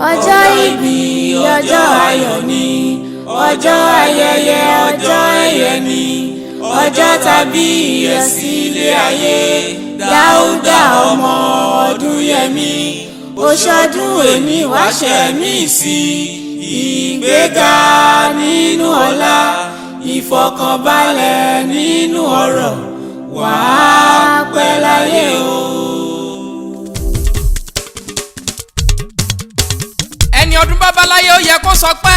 ọjọ́ ìbí ọjọ́ ayọ̀ ni, ọjọ́ ayẹyẹ ọjọ́ ẹ̀yẹ ni, ọjọ́ tàbí ìyẹ̀sí ilé ayé. Dáúdà ọmọ Ọdúnyẹmí, ó ṣọdún èmi wáṣẹ mí sí ìgbéga nínú ọlá, ìfọ̀kànbalẹ̀ nínú ọrọ̀, wàá pẹ́ láyé o. ẹni ọdún babaláyé ó yẹ kó sọ pé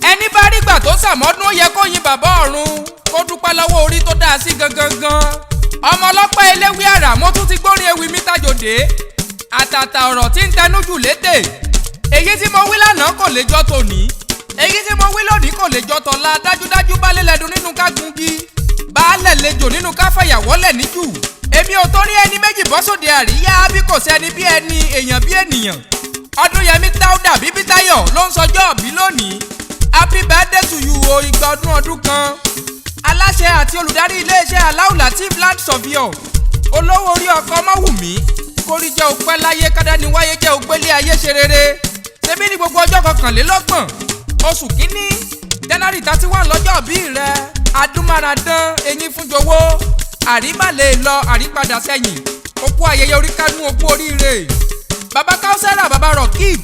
ẹni bá rí gbà tó sàmọ́dún ó yẹ kó yin bàbá ọ̀run kó dúpẹ́ lọ́wọ́ orí tó dáa sí gangan. ọmọ ọlọ́pẹ́ eléwé àrà mo tún ti gbórin ewì mi tajòdè àtàtà ọ̀rọ̀ tí ń tẹnu jù lédè. èyí tí mo wí lánàá kò lè jọ tòní, èyí tí mo wí lónìí kò lè jọ tọ̀la. dájúdájú baálé lẹ́dùn nínú ká gungi, baálẹ̀ lejò nínú ká fàyàwọ́lẹ̀ níjù. èmi ò torí ẹni méjì bọ́ sóde àríyá bí kò sẹ́ni bí ẹni, èèyàn bí ènìyàn. Ọdúnyẹmí Dáúdà Bíbítayọ̀ ló ń sọjọ́ òbí lónìí. Happy birthday to you o, ìgbà ọdún kan. aláṣẹ àti olùdarí iléeṣẹ́ Alao Lateef Land Surveyor, olówó orí ọkọ̀ Ọmọ́wùmí, kórí jẹ́ òpẹ́ láyé kádàní wáyé jẹ́ ògbélé ayé ṣe rere. ṣebí ní gbogbo ọjọ́ 21 oṣù kínní January 31 lọ́jọ́ òbí rẹ. adúmáradán eyín fún jowó, àríbàlẹ̀ lọ àrípadà sẹ́yìn, òkú ayẹyẹ orí kánú òkú oríire. bàbá Káúsárà, bàbá Rọ̀kíb,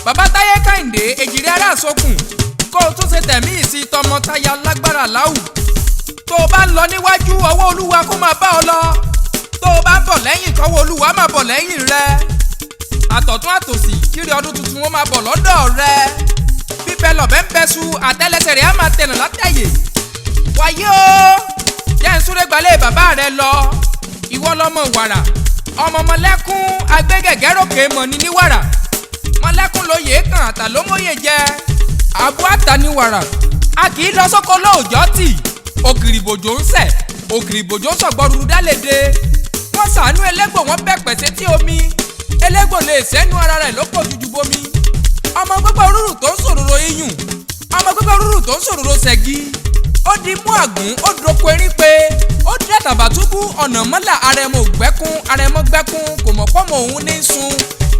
bàbá Táyé Kẹ́hìndé, èjìrẹ́ ará sókùn, kó o tún ṣe tẹ̀mí ìsìn tọmọtaya lágbára láwù. tó o bá ń lọ níwájú, ọwọ́ Olúwa kó máa bá ọ lọ. tó o bá ń bọ̀ lẹ́yìn, kọ́wọ́ Olúwa máa bọ̀ lẹ́yìn rẹ. àtọ̀tún àtòsì kíri ọdún tuntun wọn máa bọ̀ lọ́dọ̀ rẹ. bíbẹ lọ̀bẹ ń bẹ́sù, àtẹ́lẹsẹ̀ rẹ̀ á máa tẹ̀nà látẹ̀yè. wáyé o, jẹ́ ń súré gbalẹ̀ bàbá rẹ lọ. ìwọ lọmọ wàrà, ọmọ mọ̀lẹ́kún agbẹ́gẹ̀gẹ́ròkè mọ̀ ní níwàrà. mọ̀lẹ́kún lóye kan àtà ló mọ̀ye jẹ. àbú àtà ní wàrà, a kì í lọ sóko lóòjọ́ tì. ògìrìbòjò ń sẹ̀, ògìrìbòjò ń sọ̀gbọ́rùrù dálẹ́dẹ. wọ́n ṣàánú elégbò, wọ́n bẹ̀ pẹ̀sẹ̀ tí omi. elégbò lè sẹ́nu ara rẹ̀ ló pọ̀ jújú bomi. ọmọ gbogbo rúrù tó ń sòròrò iyùn, ọmọ gbogbo rúrù tó ń sòròrò ṣẹ́gi. ó di mú àgún, ó doko erin pé, ó dí Àtàbàtúbú ọ̀nà mọ́là. àrẹ̀mọ gbẹ́kún, àrẹ̀mọ gbẹ́kún, kò mọ̀ pọ́mọ òun ní sun.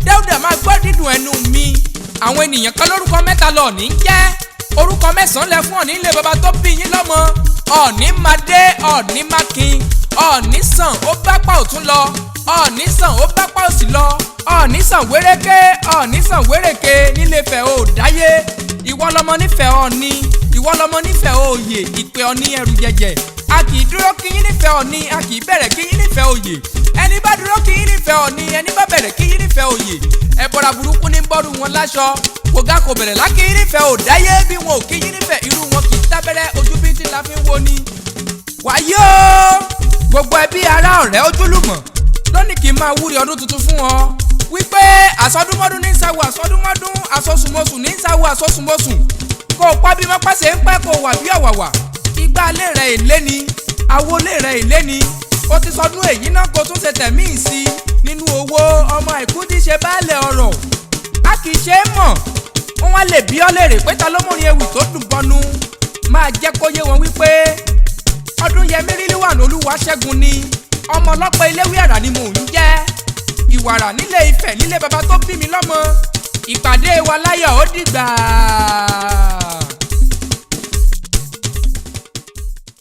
Dáúdà máa gbọ́ dídùn ẹnu mi. àwọn ènìyàn kan lórúkọ mẹ́ta lọ ní jẹ́, orúkọ 9 lẹ fún Ọ̀ọ̀ni ilé baba tó bí yín lọ́mọ. Ọ̀ọ̀ni Madé, Ọ̀ọ̀ni Mákin, Ọ̀ọ̀ni Sàn ó bápá ọ̀tún lọ, Ọ̀ọ̀ni Sàn ó bápá òsì lọ, Ọ̀ọ̀ni Sàn wéréké, Ọ̀ọ̀ni Sàn wéréké nílé-Ifẹ̀ ò dáyé. ìwọ lọmọ nífẹ̀ẹ́ Ọ̀ọ̀ni, ìwọ lọmọ nífẹ̀ẹ́ òye, ìpè Ọ̀ọ̀ni ẹrù jẹjẹ. a kì í dúró kí yín nífẹ̀ẹ́ Ọ̀ọ̀ni, a kì í bẹ̀rẹ̀ kí yín nífẹ̀ẹ́ òye. ẹni bá dúró kí yín nífẹ̀ẹ́ Ọ̀ọ̀ni, ẹni bá bẹ̀rẹ̀ kí yín nífẹ̀ẹ́ òye. ẹ̀bọ̀ra burúkú ní bọ́ọ̀rù wọn láṣọ, kògá kò bẹ̀rẹ̀ lákì yín nífẹ̀ẹ́ ò dáyé. bí wọn ò kí yín nífẹ̀ẹ́, irú wọn kì í tábẹ́rẹ́, ojú bí tí la fi ń wo ni. wàyí o, gbogbo ẹbí ará ọ̀rẹ́ ojúlùmọ̀ lónìí kì í máa wúre ọdún tuntun fún ọ. wípé àsọdúnmọ́dún ní sáwọ́ àsọdúnmọ́dún, àsọsùmọ́sùn ní sáwọ́ àsọsùmọ́sùn. kó o pa bí mọ́pá ṣe ń pẹ́, kó o wà bí ọ̀wàwà. igbá ilé rẹ̀ èlé ni, àwo ilé rẹ̀ èlé ni. ó ti sọdún èyí náà kó tún ṣe tẹ̀mí ìsí nínú owó. ọmọ àìkú ti ṣe baálẹ̀ ọ̀rọ̀, a kì í ṣe é mọ̀. wọ́n wá lè bí ọ léèrè pé ta ló mórin ewì tó dùn bọnu. máa jẹ́ kó yé wọn wípé Ọdúnyẹmí Rílíwáànù Olúwaṣẹ́gun ni. ọmọ ọlọ́pẹ́ eléwé àrà ni mò ń jẹ́. ìwàrà nílé Ifẹ̀ nílé baba tó bí mi lọ́mọ. ìpàdé wa láyọ̀ ó dìgbà.